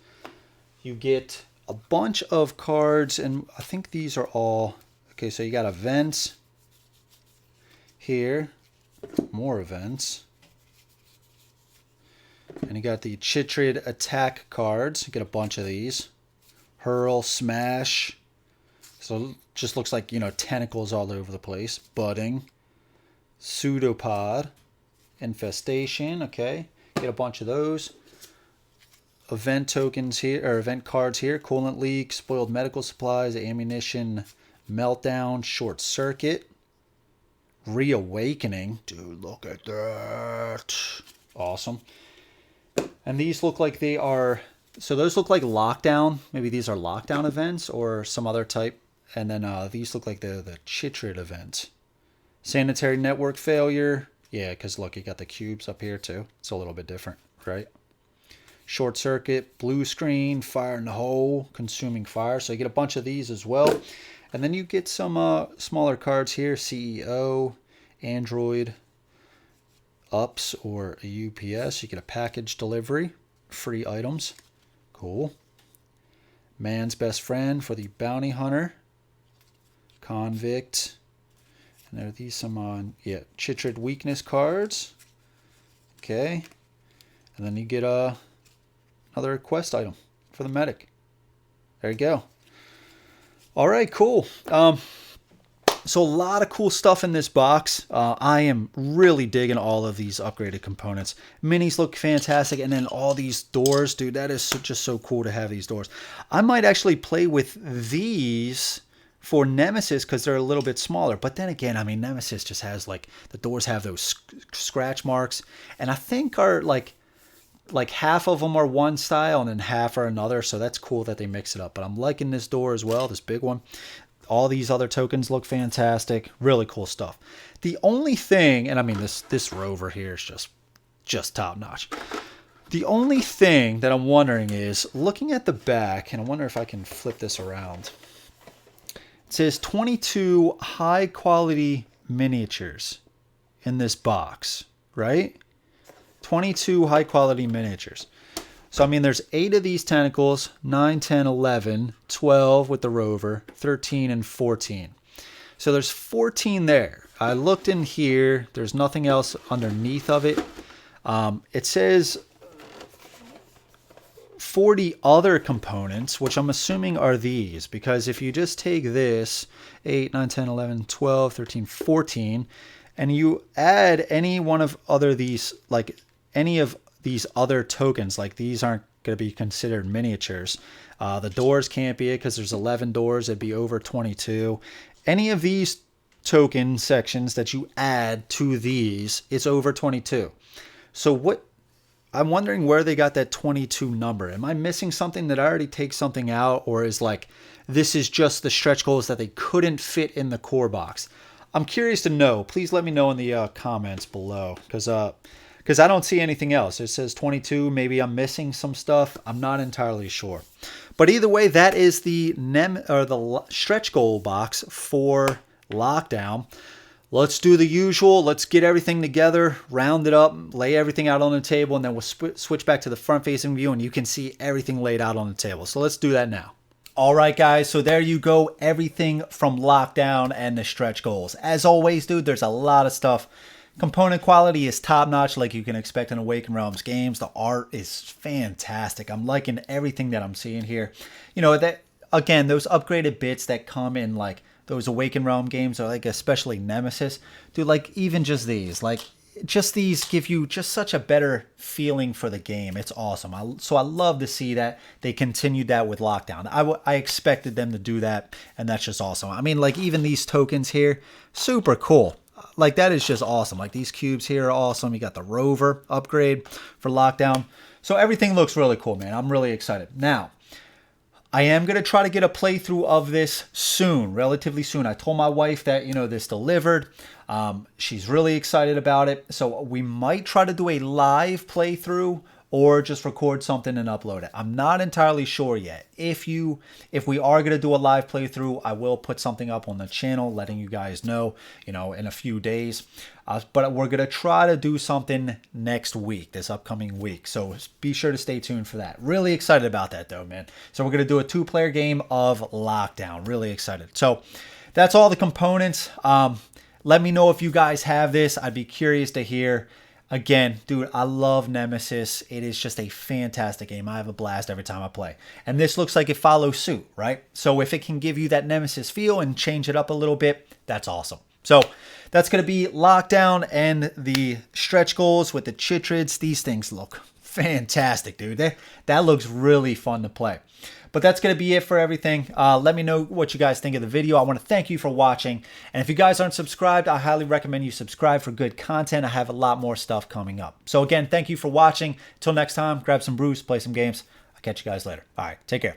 You get a bunch of cards, and I think these are all... Okay, so you got events here. More events. And you got the Chytrid attack cards. You get a bunch of these. Hurl, Smash. So it just looks like, you know, tentacles all over the place. Budding. Pseudopod. Infestation. Okay. Get a bunch of those. Event tokens here, or event cards here. Coolant leak, spoiled medical supplies, ammunition, meltdown, short circuit. Reawakening. Dude, look at that. Awesome. And these look like they are... So those look like Lockdown. Maybe these are Lockdown events or some other type. And then these look like the Chitrid event. Sanitary network failure. Yeah, because look, you got the cubes up here too. It's a little bit different, right? Short circuit, blue screen, fire in the hole, consuming fire. So you get a bunch of these as well. And then you get some smaller cards here. CEO, Android, UPS or a UPS. You get a package delivery, free items. Cool. Man's best friend for the bounty hunter. Convict. And there are these some Chitrid weakness cards. Okay. And then you get another quest item for the medic. There you go. All right, cool. So a lot of cool stuff in this box. I am really digging all of these upgraded components. Minis look fantastic. And then all these doors, dude, that is just so cool to have these doors. I might actually play with these for Nemesis because they're a little bit smaller. But then again, I mean, Nemesis just has like, the doors have those scratch marks. And I think are like half of them are one style and then half are another. So that's cool that they mix it up. But I'm liking this door as well, this big one. All these other tokens look fantastic. Really cool stuff. The only thing, and I mean this rover here is just top notch. The only thing that I'm wondering is, looking at the back, and I wonder if I can flip this around. It says 22 high quality miniatures in this box, right? 22 high quality miniatures. So, I mean, there's 8 of these tentacles, 9, 10, 11, 12 with the rover, 13 and 14. So there's 14 there. I looked in here. There's nothing else underneath of it. It says 40 other components, which I'm assuming are these. Because if you just take this, 8, 9, 10, 11, 12, 13, 14, and you add any one of these, like any of these other tokens, like these aren't going to be considered miniatures. The doors can't be it because there's 11 doors. It'd be over 22. Any of these token sections that you add to these, it's over 22. So what? I'm wondering where they got that 22 number. Am I missing something? That I already take something out, or is like this is just the stretch goals that they couldn't fit in the core box? I'm curious to know. Please let me know in the comments below, because I don't see anything else. It says 22. Maybe I'm missing some stuff. I'm not entirely sure. But either way, that is the stretch goal box for Lockdown. Let's do the usual. Let's get everything together, round it up, lay everything out on the table, and then we'll switch back to the front-facing view, and you can see everything laid out on the table. So let's do that now. All right, guys, so there you go. Everything from Lockdown and the stretch goals. As always, dude, there's a lot of stuff. Component quality is top-notch, like you can expect in Awaken Realms games. The art is fantastic. I'm liking everything that I'm seeing here. You know, that again, those upgraded bits that come in like those Awaken Realm games, or like especially Nemesis, dude, like even just these, like just these give you just such a better feeling for the game. It's awesome. So I love to see that they continued that with Lockdown. I expected them to do that, and that's just awesome. I mean, like even these tokens here, super cool. Like that is just awesome. Like these cubes here are awesome. You got the rover upgrade for Lockdown. So everything looks really cool, man. I'm really excited. Now, I am going to try to get a playthrough of this soon, relatively soon. I told my wife that, you know, this delivered. She's really excited about it. So we might try to do a live playthrough or just record something and upload it. I'm not entirely sure yet. If we are going to do a live playthrough, I will put something up on the channel letting you guys know, you know, in a few days. But we're going to try to do something next week, this upcoming week. So be sure to stay tuned for that. Really excited about that though, man. So we're going to do a 2-player game of Lockdown. Really excited. So that's all the components. Let me know if you guys have this. I'd be curious to hear. Again, dude, I love Nemesis. It is just a fantastic game. I have a blast every time I play. And this looks like it follows suit, right? So if it can give you that Nemesis feel and change it up a little bit, that's awesome. So that's going to be Lockdown and the stretch goals with the Chitrids. These things look fantastic, dude. That looks really fun to play. But that's going to be it for everything. Let me know what you guys think of the video. I want to thank you for watching. And if you guys aren't subscribed, I highly recommend you subscribe for good content. I have a lot more stuff coming up. So again, thank you for watching. Till next time, grab some brews, play some games. I'll catch you guys later. All right, take care.